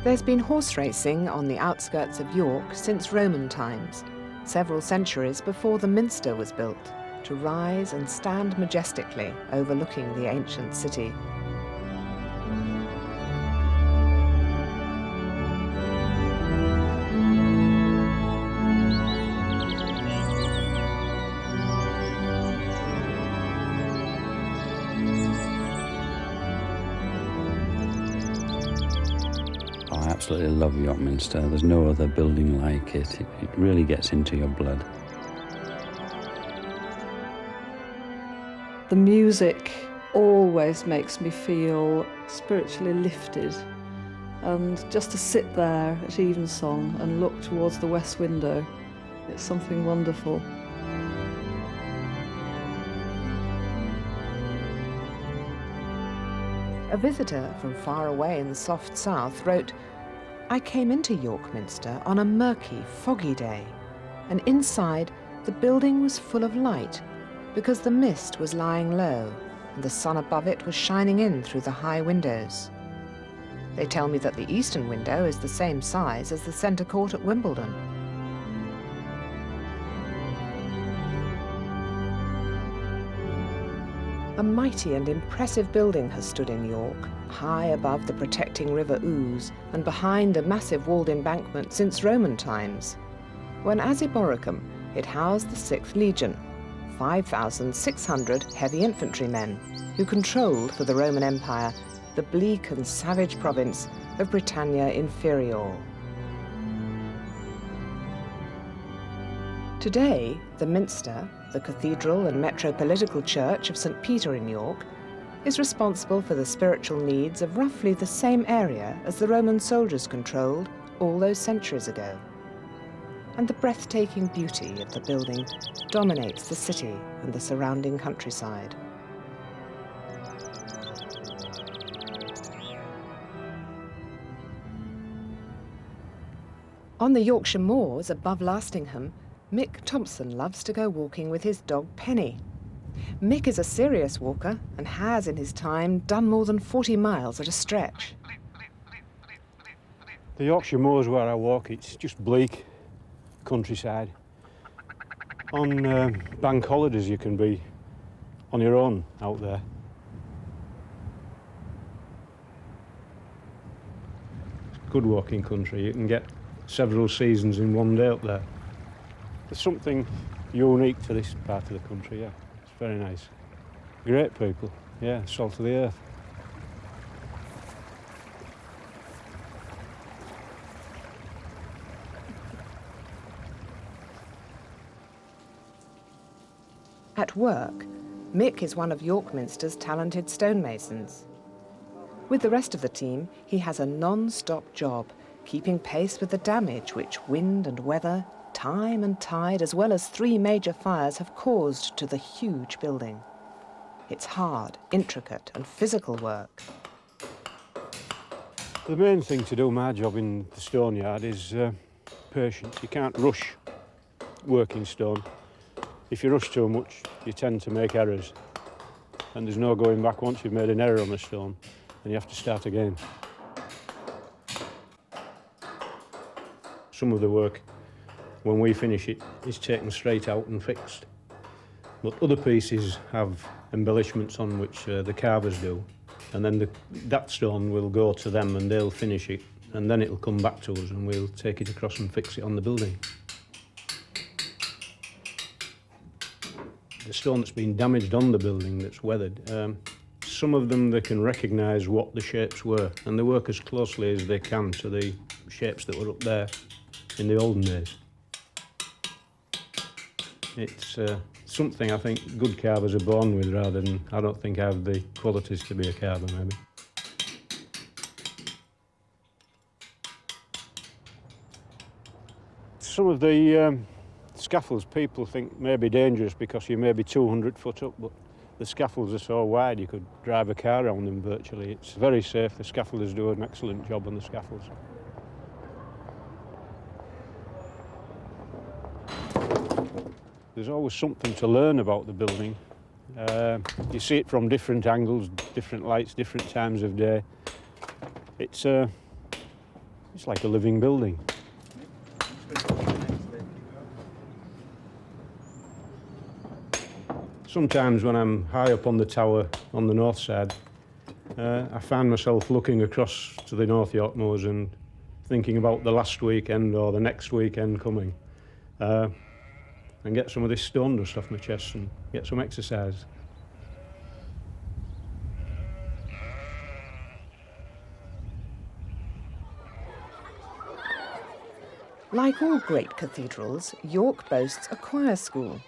There's been horse racing on the outskirts of York since Roman times, several centuries before the Minster was built, to rise and stand majestically overlooking the ancient city. I absolutely love York Minster. There's no other building like it. It really gets into your blood. The music always makes me feel spiritually lifted, and just to sit there at evensong and look towards the west window, it's something wonderful. A visitor from far away in the soft south wrote, "I came into York Minster on a murky, foggy day, and inside the building was full of light because the mist was lying low and the sun above it was shining in through the high windows. They tell me that the eastern window is the same size as the centre court at Wimbledon." A mighty and impressive building has stood in York, high above the protecting River Ouse and behind a massive walled embankment since Roman times. When as Eboracum, it housed the 6th Legion, 5,600 heavy infantrymen who controlled for the Roman Empire the bleak and savage province of Britannia Inferior. Today, the Minster, the cathedral and metropolitical church of St. Peter in York, is responsible for the spiritual needs of roughly the same area as the Roman soldiers controlled all those centuries ago. And the breathtaking beauty of the building dominates the city and the surrounding countryside. On the Yorkshire moors above Lastingham, Mick Thompson loves to go walking with his dog Penny. Mick is a serious walker and has in his time done more than 40 miles at a stretch. The Yorkshire moors where I walk, it's just bleak countryside. On bank holidays you can be on your own out there. It's good walking country. You can get several seasons in one day up there. There's something unique to this part of the country, yeah. It's very nice. Great people, yeah, salt of the earth. At work, Mick is one of York Minster's talented stonemasons. With the rest of the team, he has a non-stop job, keeping pace with the damage which wind and weather, time and tide, as well as 3 major fires have caused to the huge building. It's hard, intricate and physical work. The main thing to do my job in the stone yard is patience. You can't rush working stone. If you rush too much, you tend to make errors. And there's no going back once you've made an error on the stone, and you have to start again. Some of the work, when we finish it, is taken straight out and fixed. But other pieces have embellishments on which the carvers do, and then that stone will go to them and they'll finish it, and then it'll come back to us and we'll take it across and fix it on the building. The stone that's been damaged on the building that's weathered, some of them they can recognise what the shapes were, and they work as closely as they can to the shapes that were up there in the olden days. It's something I think good carvers are born with, rather than I don't think I have the qualities to be a carver, maybe. Some of the scaffolds people think may be dangerous because you may be 200 foot up, but the scaffolds are so wide you could drive a car around them virtually. It's very safe. The scaffolders do an excellent job on the scaffolds. There's always something to learn about the building. You see it from different angles, different lights, different times of day. It's It's like a living building. Sometimes when I'm high up on the tower on the north side, I find myself looking across to the North York Moors and thinking about the last weekend or the next weekend coming, and get some of this stone dust off my chest and get some exercise. Like all great cathedrals, York boasts a choir school.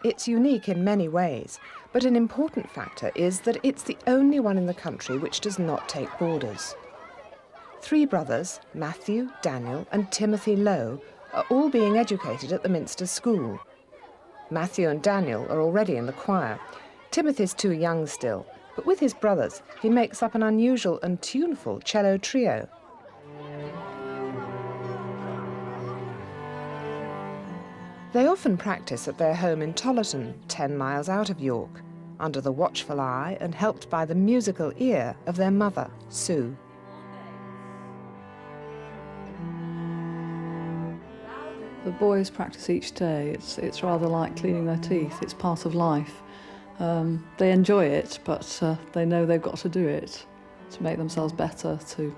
It's unique in many ways, but an important factor is that it's the only one in the country which does not take boarders. 3 brothers, Matthew, Daniel and Timothy Lowe, are all being educated at the Minster School. Matthew and Daniel are already in the choir. Timothy's too young still, but with his brothers, he makes up an unusual and tuneful cello trio. They often practice at their home in Tollerton, 10 miles out of York, under the watchful eye and helped by the musical ear of their mother, Sue. The boys practice each day. It's rather like cleaning their teeth. It's part of life. They enjoy it, but they know they've got to do it to make themselves better, to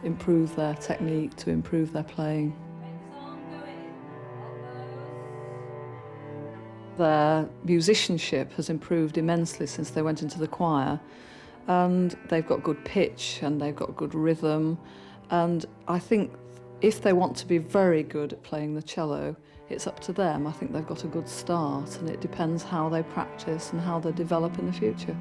improve their technique, to improve their playing. Their musicianship has improved immensely since they went into the choir, and they've got good pitch and they've got good rhythm, and I think if they want to be very good at playing the cello, it's up to them. I think they've got a good start, and it depends how they practice and how they develop in the future.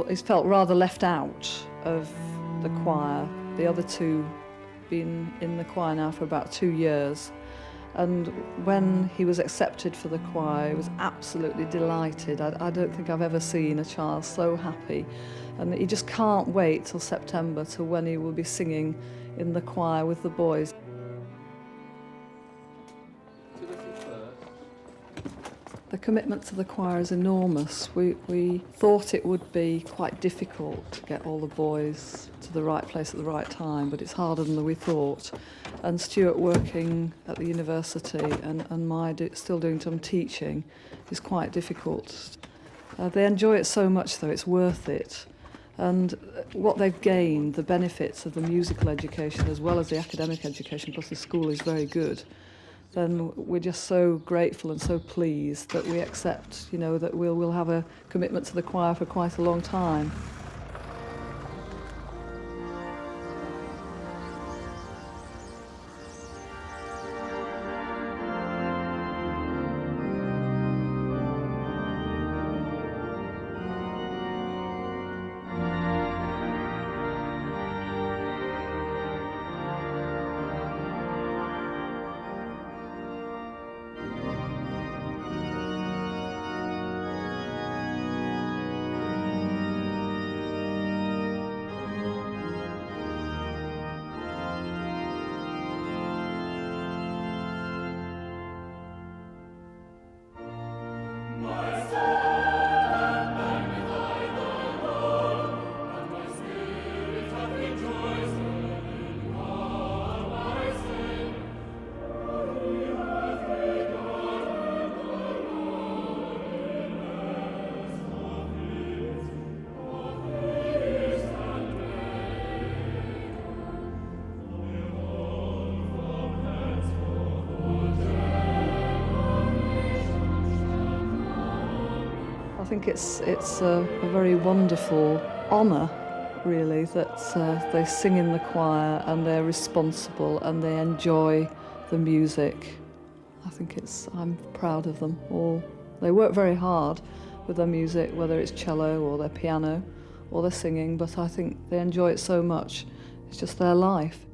He's felt rather left out of the choir. The other 2 been in the choir now for about 2 years. And when he was accepted for the choir, he was absolutely delighted. I don't think I've ever seen a child so happy. And he just can't wait till September, to when he will be singing in the choir with the boys. The commitment to the choir is enormous. We thought it would be quite difficult to get all the boys to the right place at the right time, but it's harder than we thought. And Stuart working at the university and still doing some teaching is quite difficult. They enjoy it so much, though, it's worth it. And what they've gained, the benefits of the musical education as well as the academic education, plus the school is very good, then we're just so grateful and so pleased that we accept, that we'll have a commitment to the choir for quite a long time. I think it's a very wonderful honour, really, that they sing in the choir and they're responsible and they enjoy the music. I'm proud of them all. They work very hard with their music, whether it's cello or their piano or their singing, but I think they enjoy it so much. It's just their life.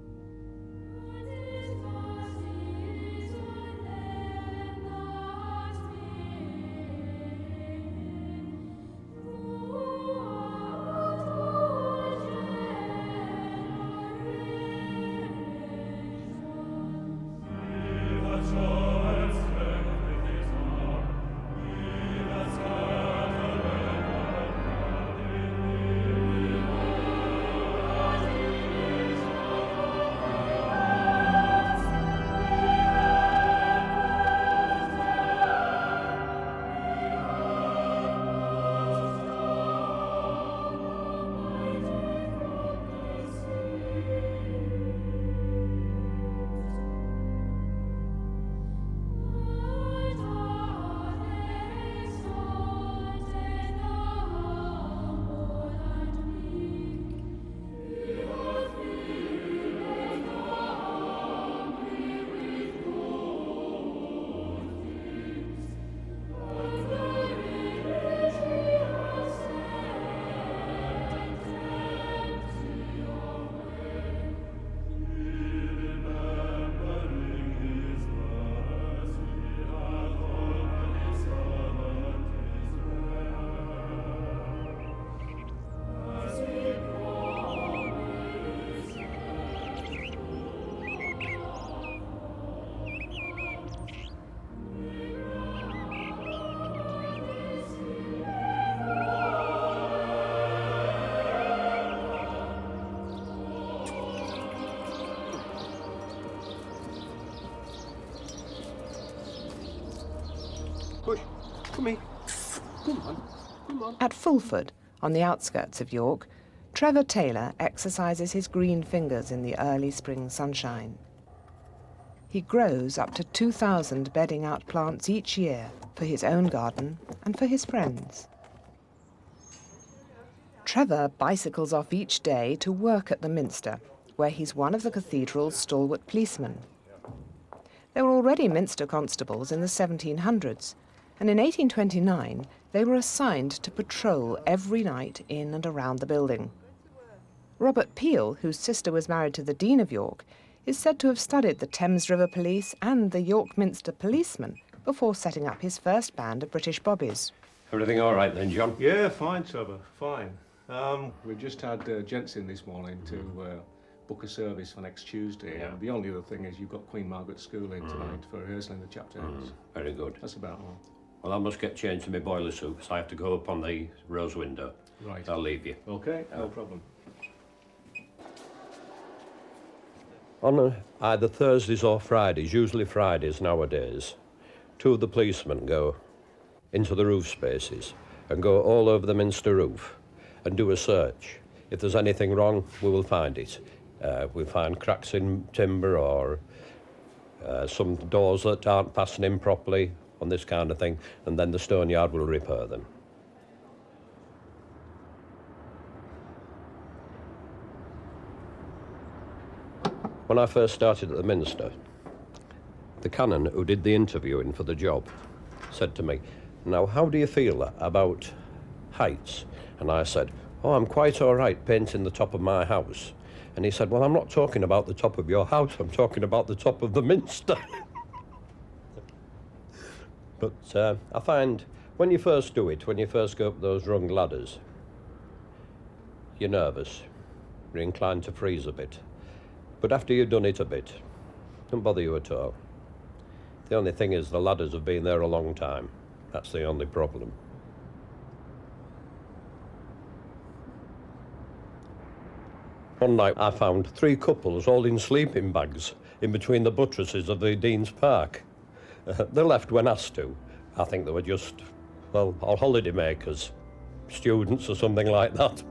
Come here. Come on. Come on. At Fulford, on the outskirts of York, Trevor Taylor exercises his green fingers in the early spring sunshine. He grows up to 2,000 bedding out plants each year for his own garden and for his friends. Trevor bicycles off each day to work at the Minster, where he's one of the cathedral's stalwart policemen. There were already Minster constables in the 1700s, and in 1829 they were assigned to patrol every night in and around the building. Robert Peel, whose sister was married to the Dean of York, is said to have studied the Thames River Police and the York Minster policemen before setting up his first band of British bobbies. Everything all right then, John? Yeah, fine, Trevor, fine. We've just had gents in this morning to book a service for next Tuesday. Yeah. And the only other thing is you've got Queen Margaret School in tonight for rehearsal in the chapter house. Very good. That's about all. Well, I must get changed to my boiler suit, so I have to go up on the rose window. Right. I'll leave you. Okay, no problem. On either Thursdays or Fridays, usually Fridays nowadays, two of the policemen go into the roof spaces and go all over the Minster roof and do a search. If there's anything wrong, we will find it. We'll find cracks in timber or some doors that aren't fastening properly on this kind of thing, and then the stone yard will repair them. When I first started at the Minster, the canon who did the interviewing for the job said to me, "Now, how do you feel about heights?" And I said, "Oh, I'm quite all right painting the top of my house." And he said, "Well, I'm not talking about the top of your house, I'm talking about the top of the Minster." But I find when you first do it, when you first go up those rung ladders, you're nervous, you're inclined to freeze a bit. But after you've done it a bit, it doesn't bother you at all. The only thing is the ladders have been there a long time. That's the only problem. One night I found 3 couples all in sleeping bags in between the buttresses of the Dean's Park. They left when asked to. I think they were just, well, holiday makers, students or something like that.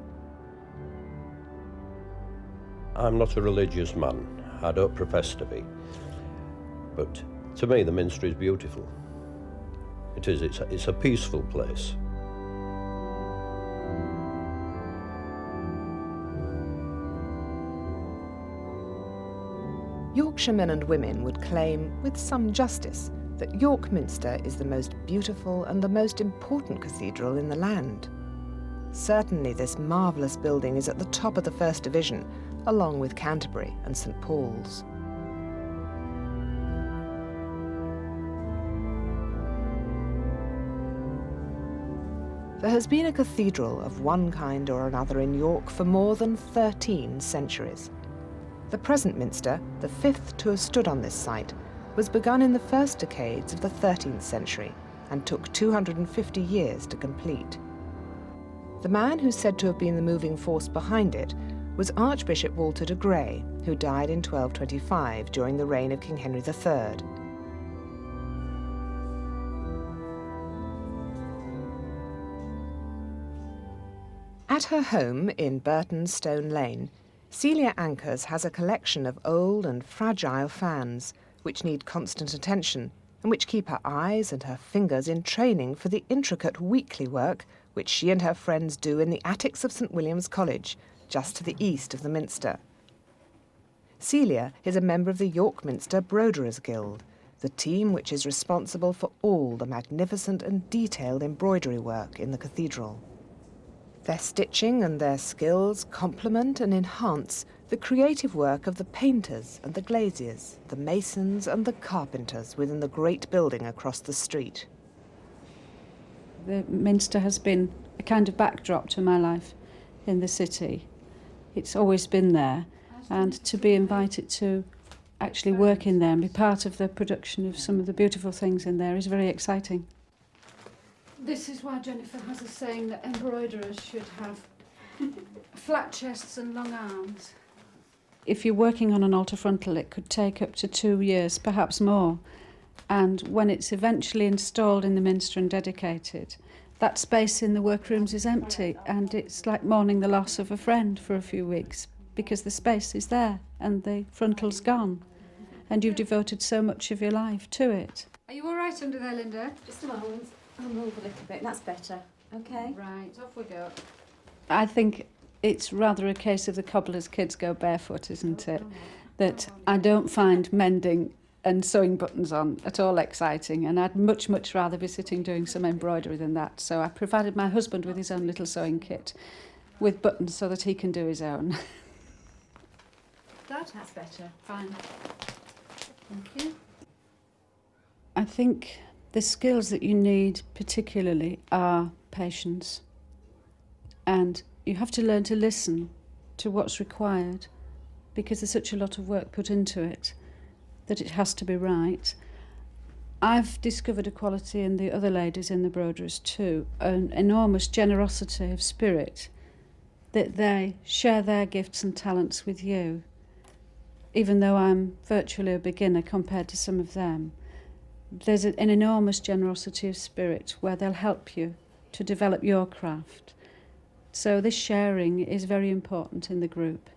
I'm not a religious man. I don't profess to be. But to me, the Minster is beautiful. It is. It's a peaceful place. Yorkshiremen and women would claim, with some justice, that York Minster is the most beautiful and the most important cathedral in the land. Certainly this marvellous building is at the top of the First Division, along with Canterbury and St Paul's. There has been a cathedral of one kind or another in York for more than 13 centuries. The present Minster, the 5th to have stood on this site, was begun in the first decades of the 13th century and took 250 years to complete. The man who's said to have been the moving force behind it was Archbishop Walter de Grey, who died in 1225 during the reign of King Henry III. At her home in Burton's Stone Lane, Celia Ankers has a collection of old and fragile fans which need constant attention and which keep her eyes and her fingers in training for the intricate weekly work which she and her friends do in the attics of St William's College, just to the east of the Minster. Celia is a member of the York Minster Broiderers Guild, the team which is responsible for all the magnificent and detailed embroidery work in the cathedral. Their stitching and their skills complement and enhance the creative work of the painters and the glaziers, the masons and the carpenters within the great building across the street. The Minster has been a kind of backdrop to my life in the city. It's always been there, and to be invited to actually work in there and be part of the production of some of the beautiful things in there is very exciting. This is why Jennifer has a saying that embroiderers should have flat chests and long arms. If you're working on an altar frontal, it could take up to 2 years, perhaps more. And when it's eventually installed in the Minster and dedicated, that space in the workrooms is empty, and it's like mourning the loss of a friend for a few weeks, because the space is there and the frontal's gone, and you've devoted so much of your life to it. Are you all right under there, Linda? Just a moment. I'll move a little bit. That's better. Okay. Right, off we go. I think it's rather a case of the cobbler's kids go barefoot, isn't it? That I don't find mending and sewing buttons on at all exciting, and I'd much, much rather be sitting doing some embroidery than that. So I provided my husband with his own little sewing kit with buttons so that he can do his own. That's better. Fine. Thank you. I think the skills that you need particularly are patience, and you have to learn to listen to what's required, because there's such a lot of work put into it that it has to be right. I've discovered a quality in the other ladies in the broderies too, an enormous generosity of spirit, that they share their gifts and talents with you, even though I'm virtually a beginner compared to some of them. There's an enormous generosity of spirit where they'll help you to develop your craft. So this sharing is very important in the group.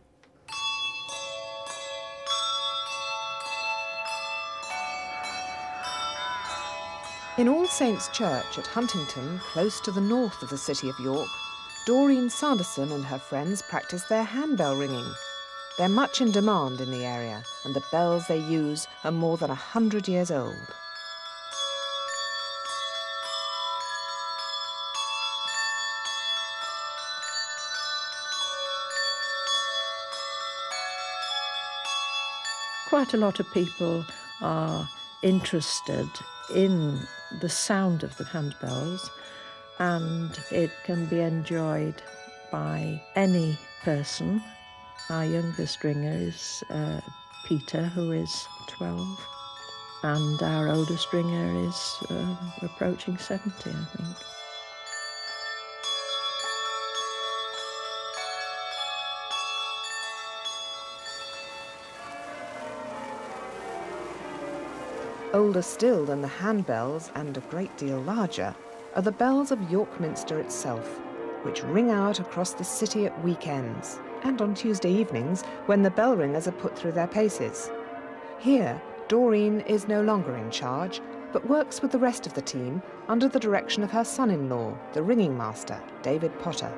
In All Saints' Church at Huntington, close to the north of the city of York, Doreen Sanderson and her friends practice their handbell ringing. They're much in demand in the area, and the bells they use are more than 100 years old. Quite a lot of people are interested in the sound of the handbells, and it can be enjoyed by any person. Our youngest ringer is Peter, who is 12, and our oldest ringer is approaching 70, I think. Older still than the handbells, and a great deal larger, are the bells of York Minster itself, which ring out across the city at weekends and on Tuesday evenings when the bell ringers are put through their paces. Here, Doreen is no longer in charge, but works with the rest of the team under the direction of her son-in-law, the ringing master, David Potter.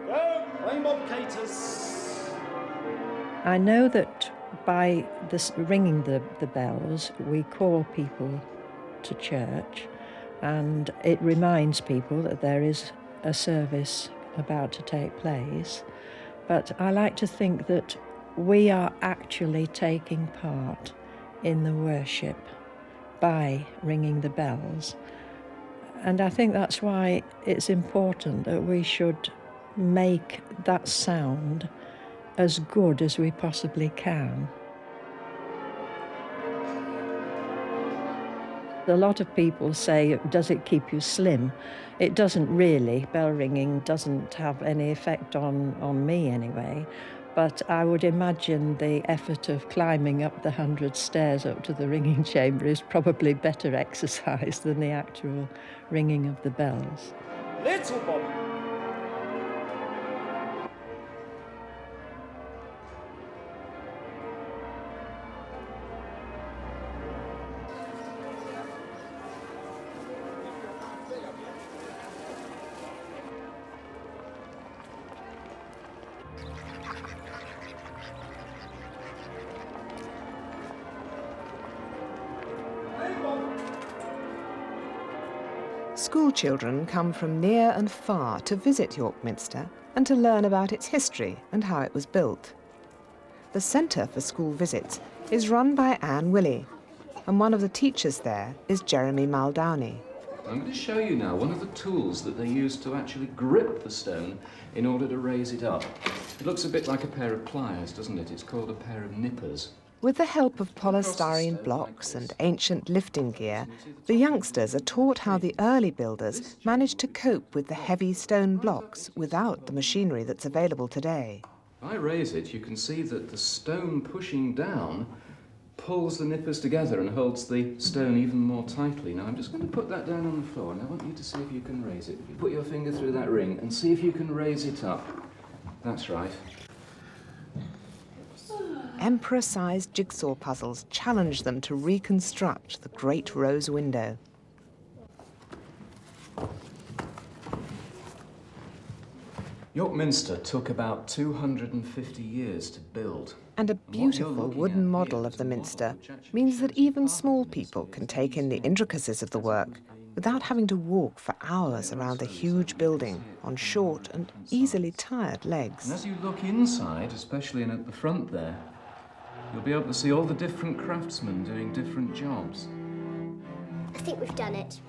I know that by this ringing the bells, we call people to church, and it reminds people that there is a service about to take place. But I like to think that we are actually taking part in the worship by ringing the bells. And I think that's why it's important that we should make that sound as good as we possibly can. A lot of people say, does it keep you slim? It doesn't really. Bell ringing doesn't have any effect on me anyway. But I would imagine the effort of climbing up the 100 stairs up to the ringing chamber is probably better exercise than the actual ringing of the bells. Little Bob. School children come from near and far to visit York Minster and to learn about its history and how it was built. The Centre for School Visits is run by Anne Willey, and one of the teachers there is Jeremy Maldowney. I'm going to show you now one of the tools that they use to actually grip the stone in order to raise it up. It looks a bit like a pair of pliers, doesn't it? It's called a pair of nippers. With the help of polystyrene blocks and ancient lifting gear, the youngsters are taught how the early builders managed to cope with the heavy stone blocks without the machinery that's available today. If I raise it, you can see that the stone pushing down pulls the nippers together and holds the stone even more tightly. Now I'm just going to put that down on the floor and I want you to see if you can raise it. You put your finger through that ring and see if you can raise it up. That's right. Emperor-sized jigsaw puzzles challenge them to reconstruct the great rose window. York Minster took about 250 years to build. And a beautiful wooden model of the minster means that even small people can take in the intricacies of the work without having to walk for hours around the huge building on short and easily tired legs. And as you look inside, especially in at the front there, you'll be able to see all the different craftsmen doing different jobs. I think we've done it.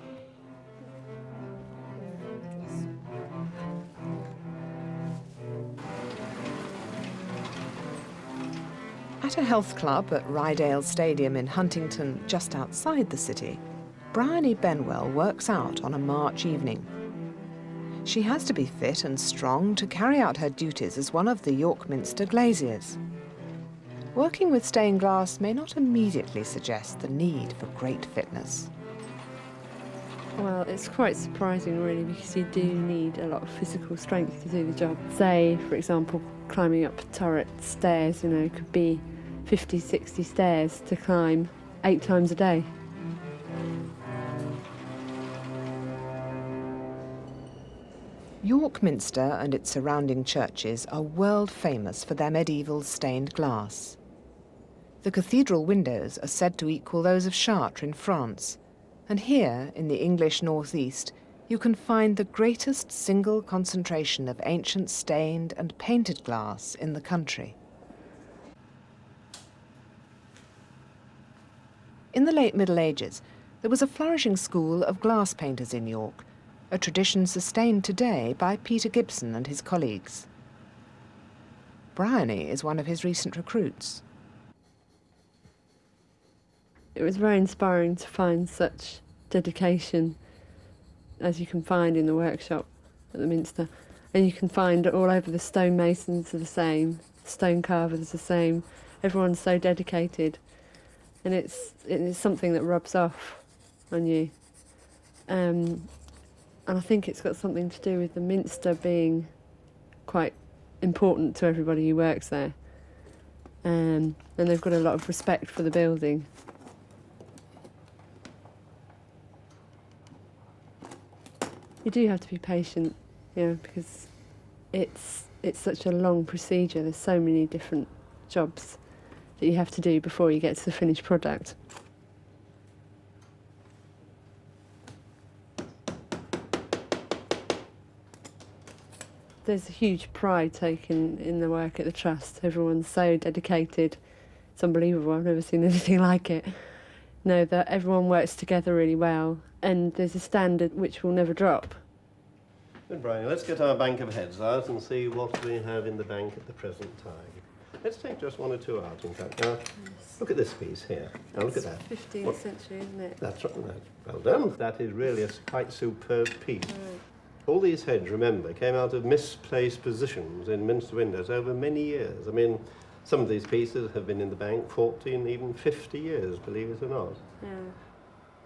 At a health club at Rydale Stadium in Huntington, just outside the city, Bryony Benwell works out on a March evening. She has to be fit and strong to carry out her duties as one of the York Minster glaziers. Working with stained glass may not immediately suggest the need for great fitness. Well, it's quite surprising really, because you do need a lot of physical strength to do the job. Say, for example, climbing up turret stairs, could be 50, 60 stairs to climb 8 times a day. York Minster and its surrounding churches are world famous for their medieval stained glass. The cathedral windows are said to equal those of Chartres in France, and here, in the English northeast, you can find the greatest single concentration of ancient stained and painted glass in the country. In the late Middle Ages, there was a flourishing school of glass painters in York, a tradition sustained today by Peter Gibson and his colleagues. Bryony is one of his recent recruits. It was very inspiring to find such dedication as you can find in the workshop at the Minster. And you can find all over the stonemasons are the same, stone carvers are the same. Everyone's so dedicated. And it's something that rubs off on you. And I think it's got something to do with the Minster being quite important to everybody who works there. And they've got a lot of respect for the building. You do have to be patient, because it's such a long procedure. There's so many different jobs that you have to do before you get to the finished product. There's a huge pride taken in the work at the Trust. Everyone's so dedicated. It's unbelievable. I've never seen anything like it. That everyone works together really well, and there's a standard which will never drop. Good, Brian. Let's get our bank of heads out and see what we have in the bank at the present time. Let's take just one or two out, in fact. Now, look at this piece here. Now, look at that. 15th century, isn't it? That's right. Well done. That is really a quite superb piece. Right. All these heads, remember, came out of misplaced positions in Minster windows over many years. I mean, some of these pieces have been in the bank 14, even 50 years, believe it or not. Yeah.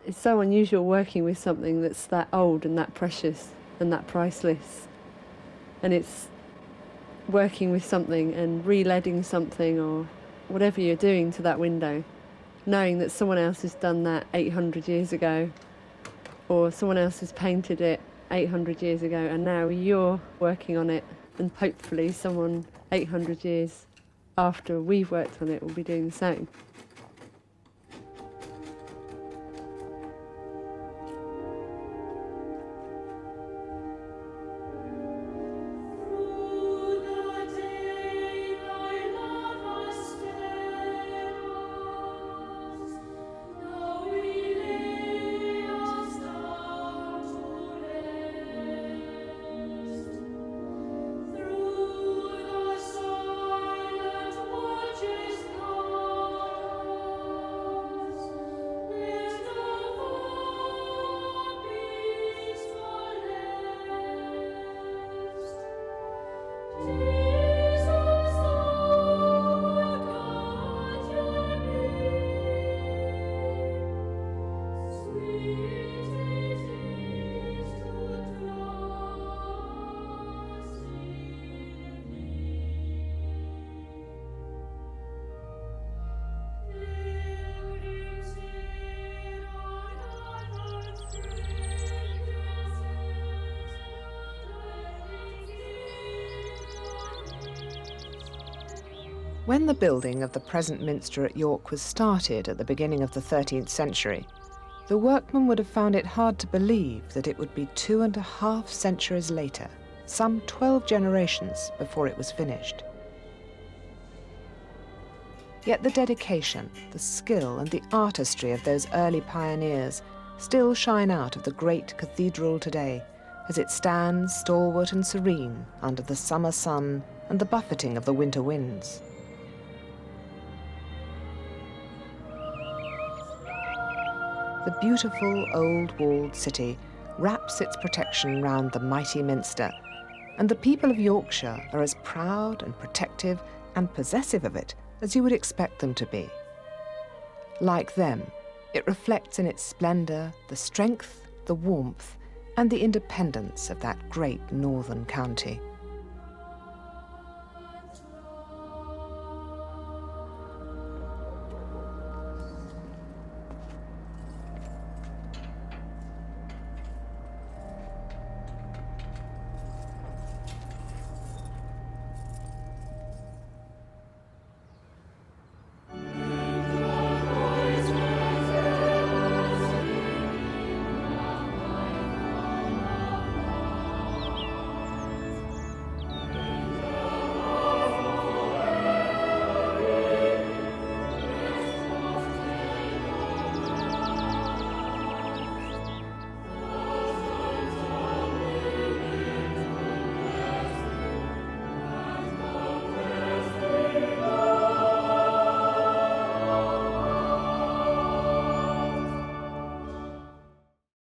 It's so unusual working with something that's that old and that precious and that priceless. And it's working with something and re-leading something or whatever you're doing to that window, knowing that someone else has done that 800 years ago, or someone else has painted it 800 years ago, and now you're working on it, and hopefully someone 800 years after we've worked on it will be doing the same. When the building of the present minster at York was started at the beginning of the 13th century, the workmen would have found it hard to believe that it would be 2.5 centuries later, some 12 generations before it was finished. Yet the dedication, the skill and the artistry of those early pioneers still shine out of the great cathedral today, as it stands stalwart and serene under the summer sun and the buffeting of the winter winds. The beautiful old walled city wraps its protection round the mighty minster, and the people of Yorkshire are as proud and protective and possessive of it as you would expect them to be. Like them, it reflects in its splendour the strength, the warmth, and the independence of that great northern county.